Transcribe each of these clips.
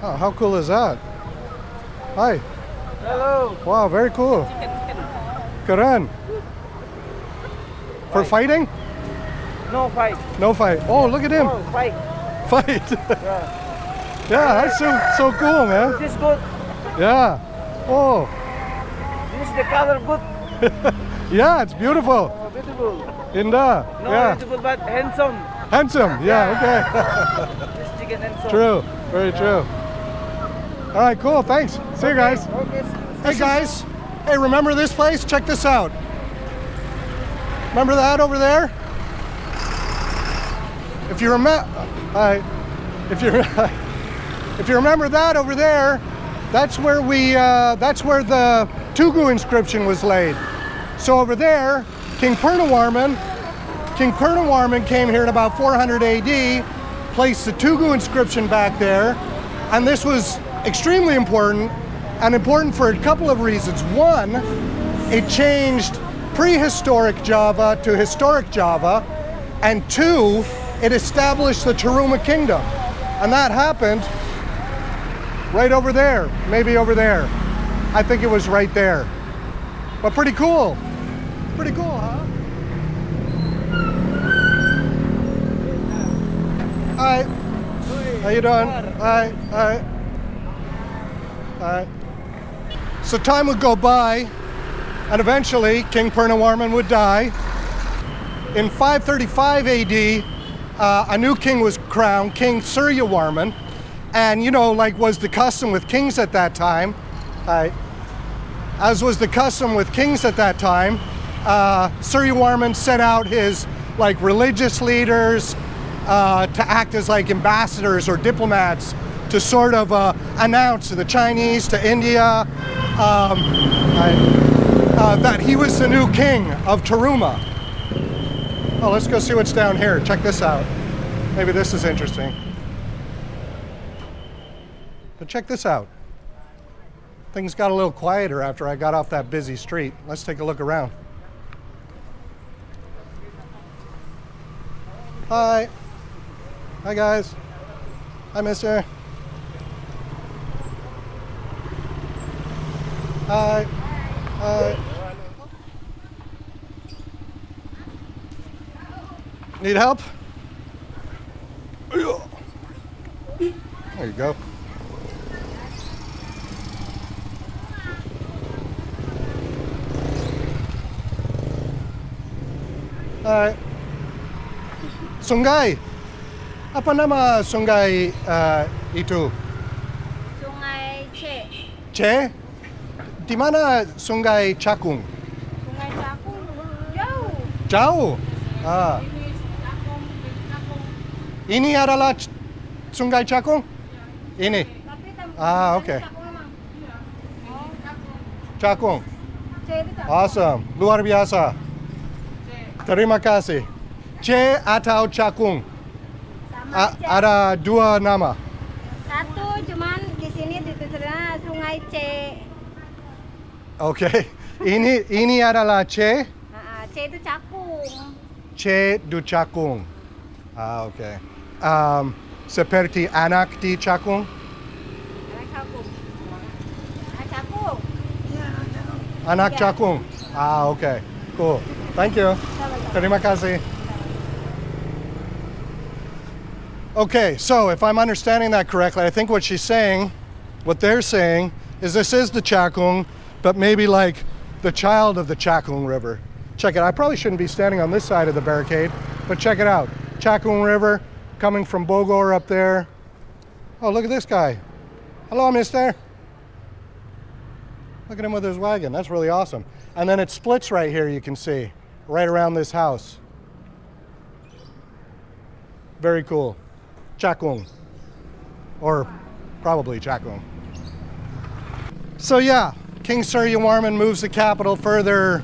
Oh, how cool is that? Hi. Hello. Wow, very cool. Keren. For fighting? No fight. No fight. Oh, look at him. Oh, fight. Fight. Yeah. Yeah, that's so cool, man. This is good. Yeah. Oh. This is the color good. Yeah, it's beautiful. Oh, beautiful. Inda. No, Yeah. beautiful but handsome. Handsome. Yeah, okay. This chicken handsome. True. Very true. All right, cool. Thanks. See you guys. Okay. Hey guys. Hey, remember this place? Check this out. Remember that over there? If you remember, if you remember that over there, that's where the Tugu inscription was laid. So over there, King Purnawarman came here in about 400 AD, placed the Tugu inscription back there, and this was extremely important, and important for a couple of reasons. One, it changed prehistoric Java to historic Java, and two, it established the Taruma Kingdom. And that happened right over there, maybe over there. I think it was right there. But pretty cool. Pretty cool, huh? Hi. How you doing? Hi. Hi. Hi. So time would go by, and eventually King Purnawarman would die. In 535 AD, a new king was crowned, King Suryawarman, and like was the custom with kings at that time, as was the custom with kings at that time, Suryawarman sent out his religious leaders to act as ambassadors or diplomats to sort of announce to the Chinese, to India, that he was the new king of Taruma. Oh, let's go see what's down here. Check this out. Maybe this is interesting. But check this out. Things got a little quieter after I got off that busy street. Let's take a look around. Hi. Hi, guys. Hi, mister. Hi. Hi. Need help? There you go. Alright. Sungai. Apa nama sungai itu? Sungai C. C? Di mana sungai Cakung? Sungai Cakung jauh. Jauh? Ah. Ini adalah sungai Cakung? Ini? Ah, oke. Cakung. Awesome. Luar biasa. Terima kasih. C atau Cakung? Ada dua nama. Satu cuman di sini ditulisnya Sungai C. Oke. Ini adalah C? C itu Cakung. C du Cakung. Ah, oke. Seperti anak di Cakung? Anak Cakung. Anak Cakung. Anak Cakung. Ah, okay. Cool. Thank you. Terima kasih. Okay, so if I'm understanding that correctly, I think what they're saying is this is the Cakung, but maybe like the child of the Cakung River. Check it. I probably shouldn't be standing on this side of the barricade, but check it out. Cakung River coming from Bogor up there. Oh, look at this guy. Hello, mister. Look at him with his wagon. That's really awesome. And then it splits right here, you can see, right around this house. Very cool. Cakung. Or probably Cakung. So yeah, King Suryawarman moves the capital further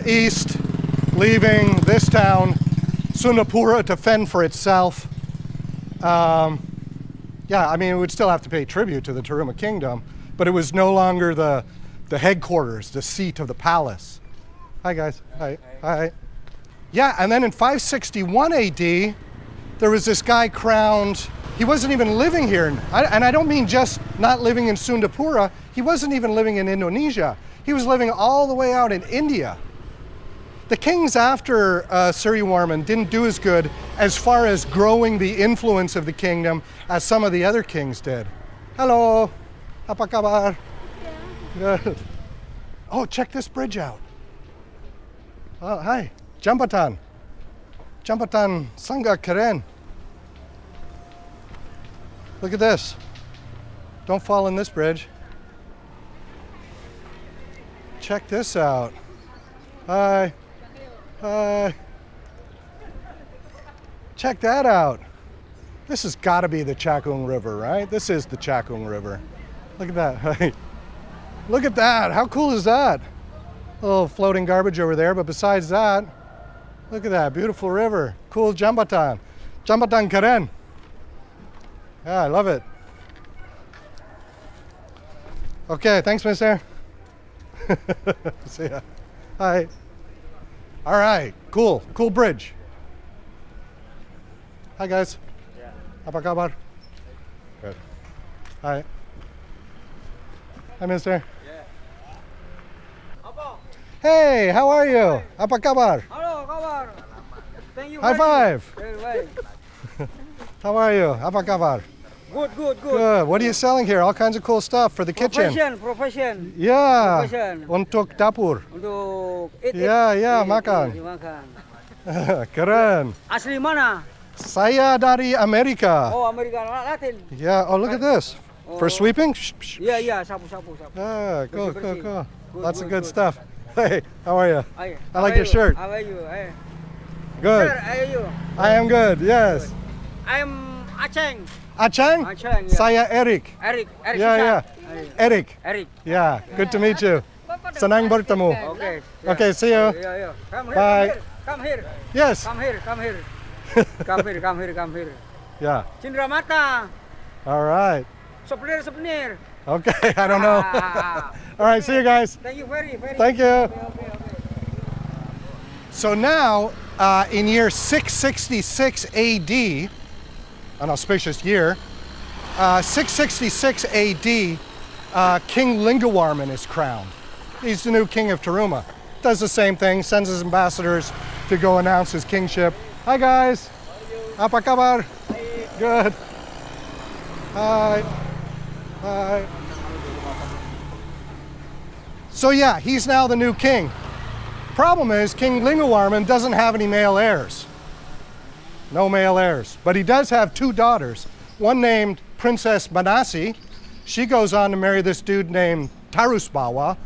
east, leaving this town, Sunda Pura, to fend for itself. Yeah, I mean, it would still have to pay tribute to the Taruma Kingdom, but it was no longer the headquarters, the seat of the palace. Hi, guys. Hi. Hi. Yeah, and then in 561 AD, there was this guy crowned he wasn't even living here. And I don't mean just not living in Sunda Pura. He wasn't even living in Indonesia. He was living all the way out in India. The kings after Suryawarman didn't do as good as far as growing the influence of the kingdom as some of the other kings did. Hello, apa kabar? Good. Oh, check this bridge out. Oh, hi, Jambatan. Jambatan Sangga Keren. Look at this. Don't fall in this bridge. Check this out. Hi. Hi. Check that out. This has got to be the Cakung River, right? This is the Cakung River. Look at that. Look at that. How cool is that? A little floating garbage over there, but besides that, look at that beautiful river. Cool Jambatan. Jambatan Keren. Yeah, I love it. Okay, thanks, mister. See ya. Hi. All right, cool. Cool bridge. Hi, guys. Yeah. Apa kabar? Good. Hi. Hi, mister. Yeah. Apa? Hey, how are you? Apa kabar? Halo, kabar. Thank you. High five. Very well. How are you? Apa kabar? Good, good, good. Good. What are you selling here? All kinds of cool stuff for the kitchen. Profession. Yeah. Profession. Untuk dapur. Untuk eat. Ya, ya, makan. Makan. Keren. Asli mana? Saya dari Amerika. Oh, Amerika Latin. Yeah. Oh, look at this. For sweeping? Iya, iya, sapu. Ah, cool, cool, Bersih-bersih. cool. Good, Lots of good, good good. stuff. Hey, how are you? Ay, I like your shirt. How are you? Good. Sir, how are you? I am good. Yes. I'm Aceng. Aceng? Aceng, yeah. Saya Eric. Eric Yeah, yeah. Eric. Eric. Yeah. Good to meet you. Senang bertemu. Okay. Okay, see you. Yeah. Come here. Bye. Come here. Yes. Come here. Come here. Come here. Yeah. Cindera mata. All right. Souvenir. Okay, I don't know. All right, see you guys. Thank you very. Thank you. Okay. So now, in year 666 AD, an auspicious year, 666 AD, King Linggawarman is crowned. He's the new king of Taruma. Does the same thing, sends his ambassadors to go announce his kingship. Hi guys. Apa kabar? Good. Hi. Hi. So yeah, he's now the new king. Problem is, King Linggawarman doesn't have any male heirs. No male heirs. But he does have two daughters. One named Princess Manasih. She goes on to marry this dude named Tarusbawa,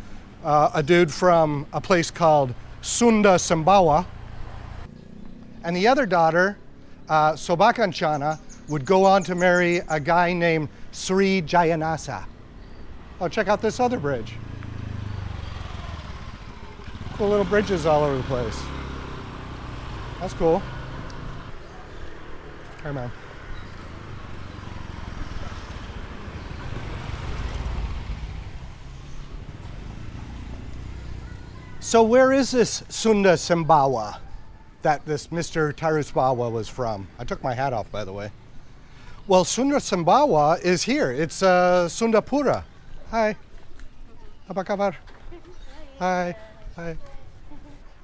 a dude from a place called Sunda Sembawa. And the other daughter, Sobakancana, would go on to marry a guy named Sri Jayanasa. Oh, check out this other bridge. Cool little bridges all over the place. That's cool. Hey, man. So where is this Sunda Sembawa that this Mr. Tarusbawa was from? I took my hat off, by the way. Well, Sunda Sembawa is here. It's Sunda Pura. Hi. Apa kabar? Hi. Hi.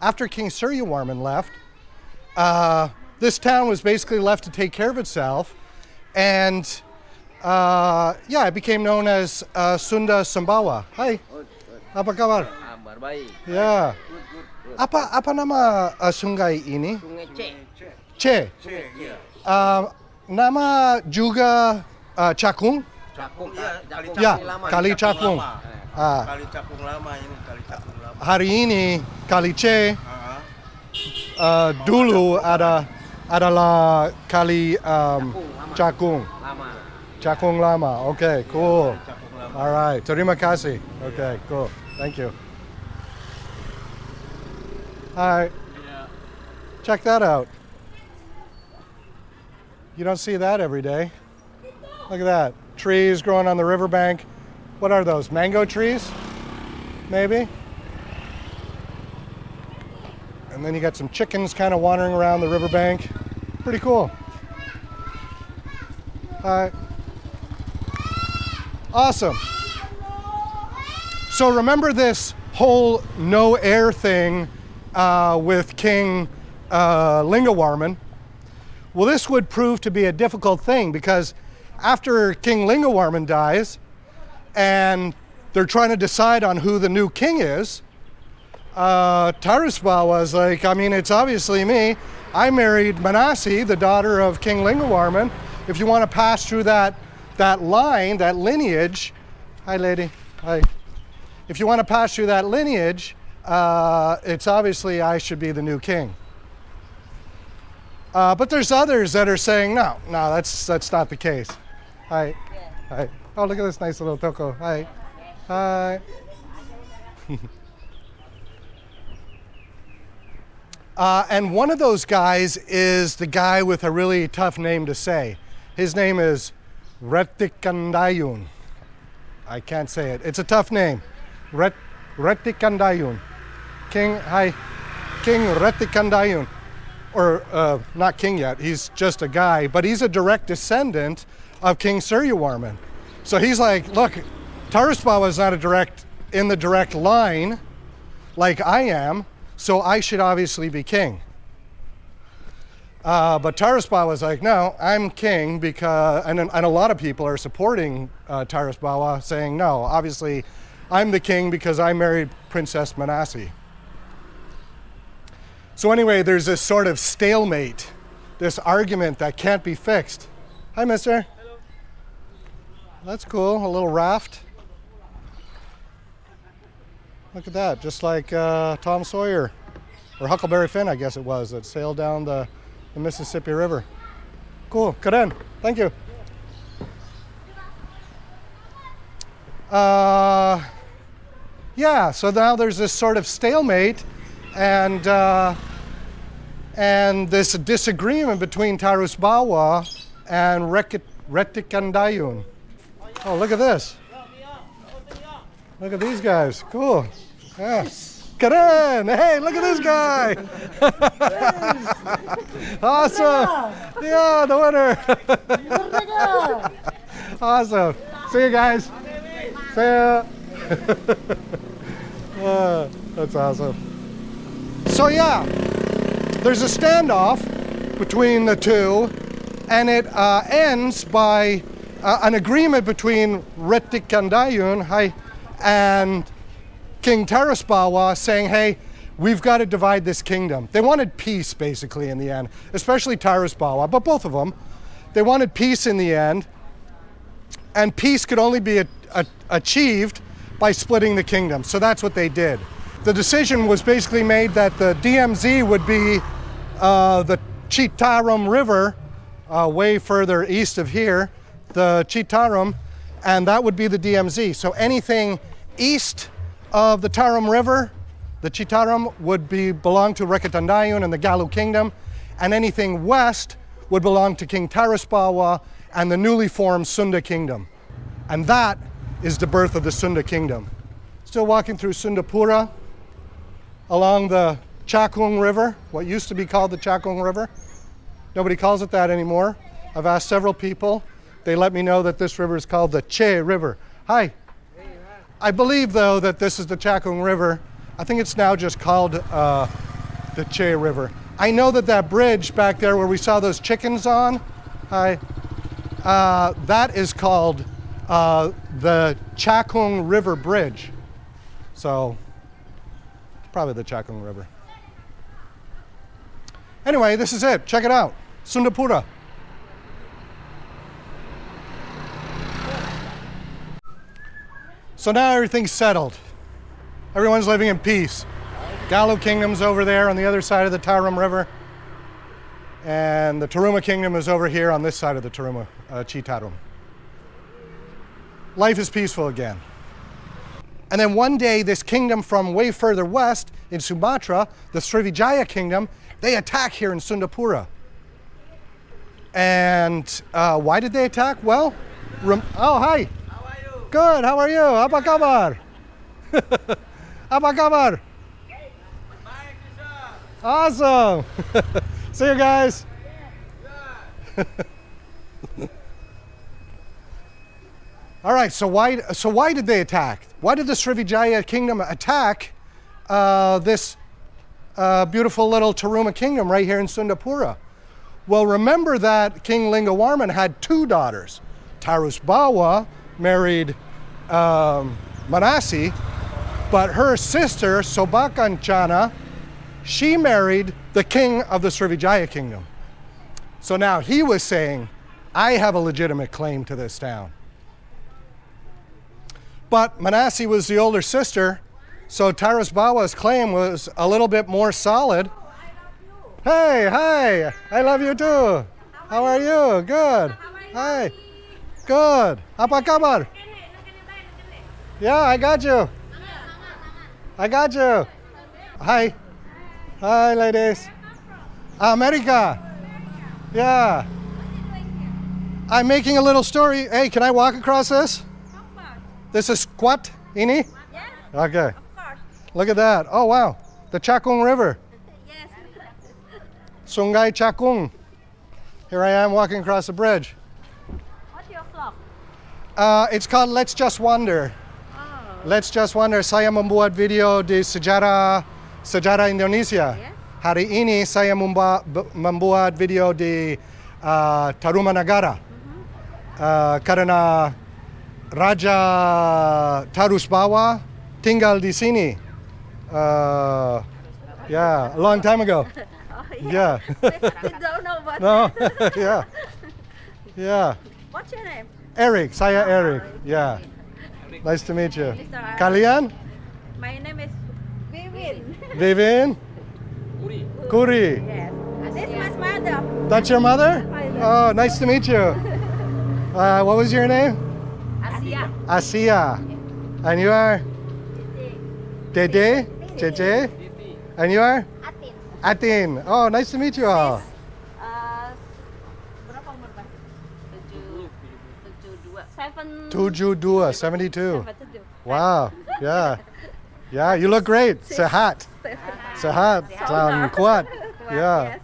After King Suryawarman left, this town was basically left to take care of itself, and yeah, it became known as Sunda Sembawa. Hi. Apa kabar? Kabar baik. Yeah. Apa nama sungai ini? Sungai Che. Nama juga Cakung? Cakung. Ya, Kali Cakung. Kali Cakung lama ini, Kali Cakung lama. Hari ini Kali Che. Dulu adalah Kali Cakung. Cakung lama. Okay, cool. All right. Terima kasih. Okay, cool. Thank you. Hi. Check that out. You don't see that every day. Look at that. Trees growing on the riverbank. What are those? Mango trees? Maybe? And then you got some chickens kind of wandering around the riverbank. Pretty cool. Awesome. So remember this whole no heir thing with King Linggawarman? Well, this would prove to be a difficult thing because after King Linggawarman dies and they're trying to decide on who the new king is, Tarusbawa is like, I mean, it's obviously me. I married Manasih, the daughter of King Linggawarman. If you want to pass through that line, that lineage, hi lady, hi. If you want to pass through that lineage, it's obviously I should be the new king. But there's others that are saying, no, that's not the case. Hi, hi. Oh, look at this nice little toko. Hi, hi. And one of those guys is the guy with a really tough name to say. His name is Rettikandayun. I can't say it. It's a tough name. Rettikandayun. King Rettikandayun. Or not king yet, he's just a guy, but he's a direct descendant of King Suryawarman. So he's like, look, Tarusbawa is not in the direct line like I am, so I should obviously be king. But Tarusbawa was like, no, I'm king because, and a lot of people are supporting Tarusbawa, saying, no, obviously I'm the king because I married Princess Manasih. So anyway, there's this sort of stalemate, this argument that can't be fixed. Hi, mister. Hello. That's cool, a little raft. Look at that, just like Tom Sawyer, or Huckleberry Finn, I guess it was, that sailed down the Mississippi River. Cool, Karen, thank you. Yeah, so now there's this sort of stalemate and this disagreement between Tarusbawa and Rettikandayun. Oh, look at this. Look at these guys. Cool. Yeah. Karen! Hey, look at this guy! Awesome! Yeah, the winner! Awesome. See you guys. See ya. That's awesome. So yeah, there's a standoff between the two, and it ends by an agreement between Rettikandayun and King Tarusbawa saying, hey, we've got to divide this kingdom. They wanted peace, basically, in the end, especially Tarusbawa, but both of them. They wanted peace in the end, and peace could only be achieved by splitting the kingdom. So that's what they did. The decision was basically made that the DMZ would be the Citarum River, way further east of here, the Citarum, and that would be the DMZ. So anything east of the Tarum River, the Citarum, would belong to Rettikandayun and the Galuh Kingdom, and anything west would belong to King Tarusbawa and the newly formed Sunda Kingdom. And that is the birth of the Sunda Kingdom. Still walking through Sunda Pura, along the Cakung River, what used to be called the Cakung River. Nobody calls it that anymore. I've asked several people. They let me know that this river is called the Che River. Hi. I believe, though, that this is the Cakung River. I think it's now just called the Che River. I know that that bridge back there where we saw those chickens on, hi, that is called the Cakung River Bridge. So, probably the Cakung River. Anyway, this is it. Check it out. Sunda Pura. So now everything's settled. Everyone's living in peace. Galuh Kingdom's over there on the other side of the Tarum River. And the Taruma Kingdom is over here on this side of the Taruma, Citarum. Life is peaceful again. And then one day, this kingdom from way further west in Sumatra, the Sri Jayanasa Kingdom, they attack here in Sunda Pura. And why did they attack? Well, oh, hi. How are you? Good, how are you? Apa kabar? Apa kabar? Awesome. See you guys. All right, so why did they attack? Why did the Srivijaya kingdom attack this beautiful little Taruma kingdom right here in Sunda Pura? Well, remember that King Linggawarman had two daughters. Tarusbawa married Manasih, but her sister, Sobakancana, she married the king of the Srivijaya kingdom. So now he was saying, I have a legitimate claim to this town. But Manasih was the older sister, so Tarusbawa's claim was a little bit more solid. Hey, hi, I love you too. How are you? Good. Hi. Good. Apa kabar? Yeah, I got you. I got you. Hi. Hi, ladies. America. Yeah. I'm making a little story. Hey, can I walk across this? This is what? Ini? Yes, Okay. of course. Look at that. Oh, wow. The Cakung River. Yes. Sungai Cakung. Here I am walking across the bridge. What's your vlog? It's called Let's Just Wander. Oh. Let's Just Wander. Saya membuat video di sejarah Indonesia. Yes. Hari ini saya membuat video di Taruma Negara. Karena Raja Tarusbawa tinggal di sini. Yeah, a long time ago. Oh, Yeah. I don't know about No. that. Yeah. Yeah. What's your name? Eric, saya Eric. Yeah. Nice to meet you. Mr. Eric. Kalian? My name is Vivin. Vivin? Kuri. Yes. This is my mother. That's your mother? Oh, nice to meet you. What was your name? Asia. Asia. And you are? Dede? Jeje? And you are? Atin. Atin. Oh, nice to meet you all. Berapa umur Pak? 72. 72, 72. Wow. Yeah. Yeah, you look great. Sehat. Sehat. Salam kuat. Yeah.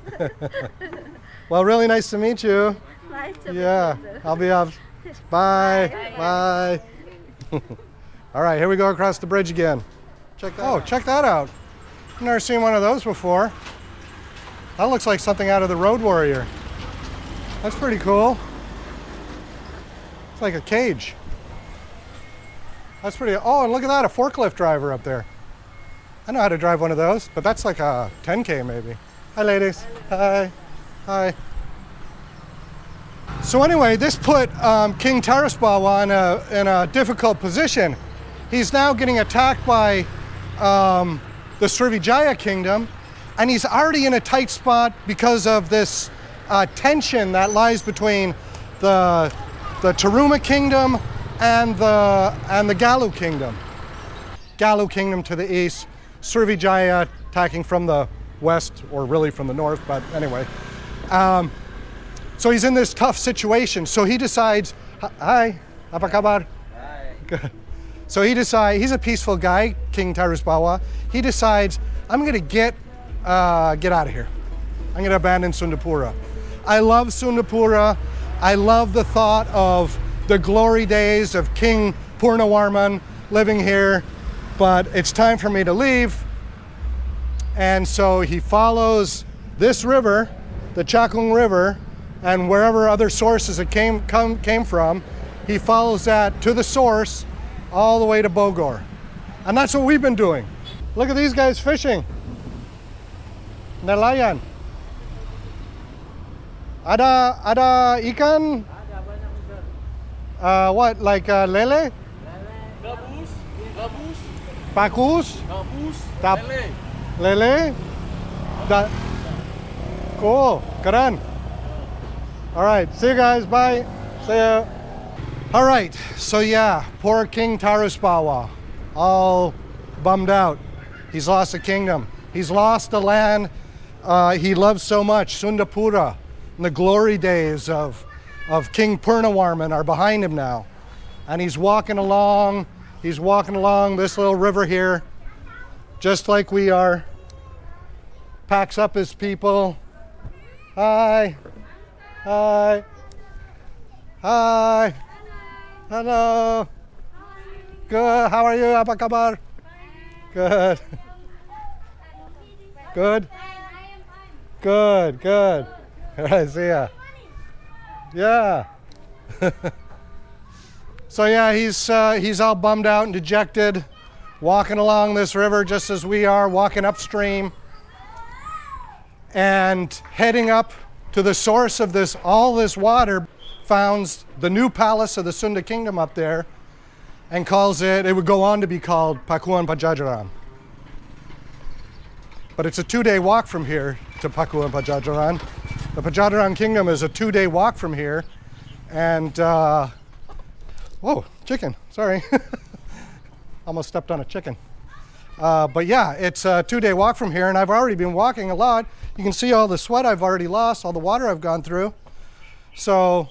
Well, really nice to meet you. Nice to meet Yeah. you. I'll be off. Bye. Bye. All right, here we go across the bridge again. Check that out. Check that out. I've never seen one of those before. That looks like something out of the Road Warrior. That's pretty cool. It's like a cage. That's pretty, oh, and look at that, a forklift driver up there. I know how to drive one of those, but that's like a 10K maybe. Hi, ladies. Hi. Hi. So anyway, this put King Tarusbawa in a difficult position. He's now getting attacked by the Srivijaya kingdom, and he's already in a tight spot because of this tension that lies between the Taruma Kingdom and the Galuh Kingdom. Galuh Kingdom to the east, Srivijaya attacking from the west, or really from the north, but anyway. So he's in this tough situation. So he decides, hi, apa kabar? Hai. Good. So he decides, he's a peaceful guy, King Tarusbawa. He decides, I'm gonna get out of here. I'm gonna abandon Sunda Pura. I love Sunda Pura. I love the thought of the glory days of King Purnawarman living here, but it's time for me to leave. And so he follows this river, the Cakung River, and wherever other sources it came from, he follows that to the source all the way to Bogor. And that's what we've been doing. Look at these guys fishing. Nelayan. Ada ikan? What, like lele? Gabus, gabus, Pakus? gabus, Tap. lele. Lele? Cool, keren. All right, see you guys, bye. See ya. All right, so yeah, poor King Tarusbawa, all bummed out. He's lost the kingdom. He's lost the land he loves so much, Sunda Pura. And the glory days of King Purnawarman are behind him now. And he's walking along this little river here, just like we are. Packs up his people. Hi. Hi. Hi. Hello. Good. How are you? Apa kabar? Good. Good. Good. Good. All right. See ya. Yeah. So yeah, he's all bummed out and dejected, walking along this river just as we are, walking upstream, and heading up to the source of all this water. Founds the new palace of the Sunda Kingdom up there, and calls it would go on to be called Pakuan Pajajaran. But it's a 2-day walk from here to Pakuan Pajajaran. The Pajajaran Kingdom is a 2-day walk from here, and whoa, chicken, sorry. Almost stepped on a chicken. But yeah, it's a 2-day walk from here, and I've already been walking a lot. You can see all the sweat I've already lost, all the water I've gone through. So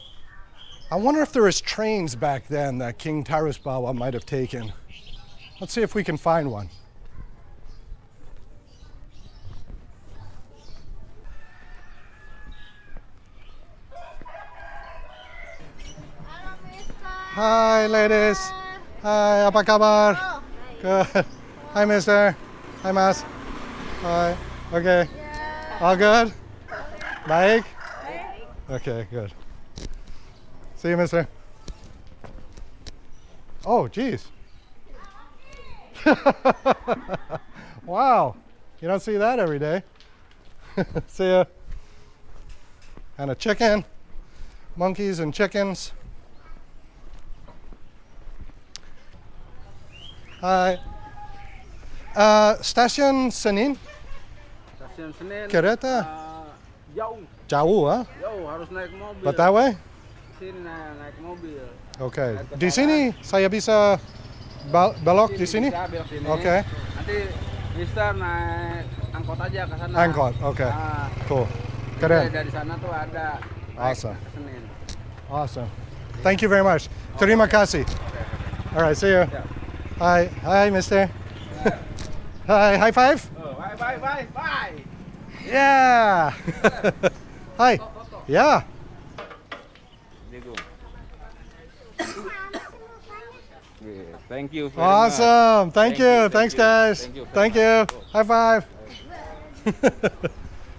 I wonder if there was trains back then that King Tarusbawa might have taken. Let's see if we can find one. Hi, ladies. Hi, apa kabar? Good. Hi, mister. Hi, mas. Hi. Okay. All good? Baik? Okay, good. See you, mister. Oh, geez. Wow. You don't see that every day. See ya. And a chicken. Monkeys and chickens. Hai. Stasiun Senin? Stasiun Senen. Kereta? Jauh. Jauh, ah? Jauh harus naik mobil. But that way? Sini naik mobil. Okay. Di sini saya bisa belok di sini? Bisa belok sini. Okay. Nanti bisa naik angkot aja ke sana. Angkot, okay. Nah, Cool. Keren. dari sana tuh ada. Awesome. Ke Senen. Awesome. Thank you very much. Terima kasih. All right, see you. Hi. Hi, mister. Hi. High five? Oh, bye. Yeah. Hi. Yeah. Thank you. Awesome. Thank you. Thanks, guys. Thank you. Thank you. High five.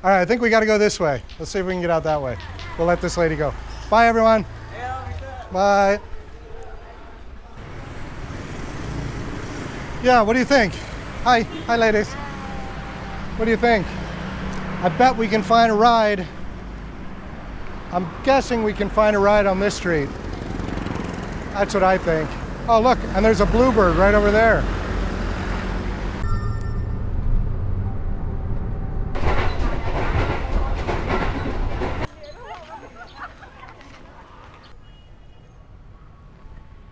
All right, I think we got to go this way. Let's see if we can get out that way. We'll let this lady go. Bye, everyone. Bye. Yeah, what do you think? Hi. Hi, ladies. What do you think? I bet we can find a ride. I'm guessing we can find a ride on this street. That's what I think. Oh, look, and there's a bluebird right over there.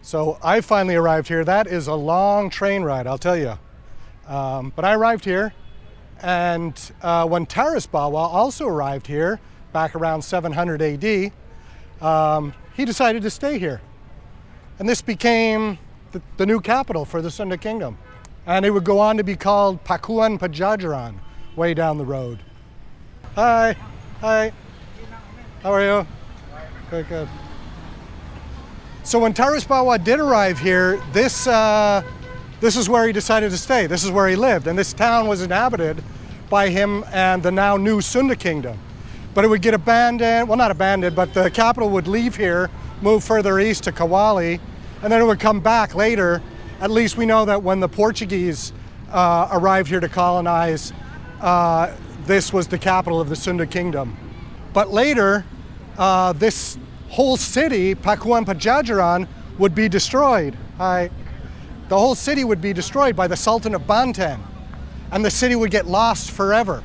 So I finally arrived here. That is a long train ride, I'll tell you. But I arrived here, and when Tarusbawa also arrived here, back around 700 AD, he decided to stay here. And this became the new capital for the Sunda Kingdom. And it would go on to be called Pakuan Pajajaran, way down the road. Hi. Hi. How are you? Good, good. So when Tarusbawa did arrive here, this is where he decided to stay. This is where he lived. And this town was inhabited by him and the now new Sunda Kingdom. But it would get abandoned, well, not abandoned, but the capital would leave here, move further east to Kawali, and then it would come back later. At least we know that when the Portuguese arrived here to colonize, this was the capital of the Sunda Kingdom. But later, this whole city, Pakuan Pajajaran, would be destroyed. The whole city would be destroyed by the Sultan of Banten, and the city would get lost forever.